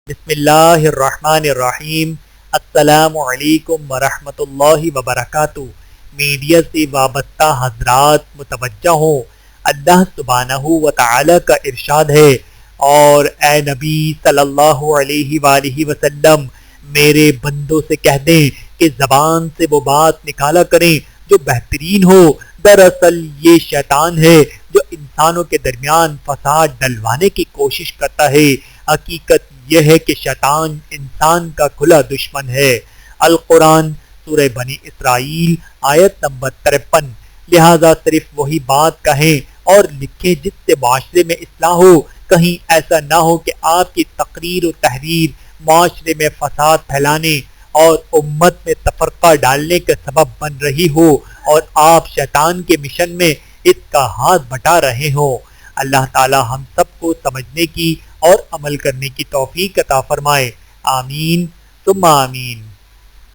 بسم اللہ الرحمن الرحیم۔ السلام علیکم ورحمۃ اللہ وبرکاتہ۔ میڈیا سے وابستہ حضرات متوجہ ہوں، اللہ سبحانہ و تعالی کا ارشاد ہے، اور اے نبی صلی اللہ علیہ وآلہ وسلم میرے بندوں سے کہہ دیں کہ زبان سے وہ بات نکالا کریں جو بہترین ہو۔ دراصل یہ شیطان ہے جو انسانوں کے درمیان فساد ڈلوانے کی کوشش کرتا ہے۔ حقیقت یہ ہے کہ شیطان انسان کا کھلا دشمن ہے۔ القرآن سورہ بنی اسرائیل آیت نمبر 53۔ لہذا صرف وہی بات کہیں اور لکھیں جس سے معاشرے میں اصلاح ہو۔ کہیں ایسا نہ ہو کہ آپ کی تقریر و تحریر معاشرے میں فساد پھیلانے اور امت میں تفرقہ ڈالنے کا سبب بن رہی ہو اور آپ شیطان کے مشن میں اس کا ہاتھ بٹا رہے ہوں۔ اللہ تعالی ہم سب کو سمجھنے کی اور عمل کرنے کی توفیق عطا فرمائے۔ آمین ثم آمین۔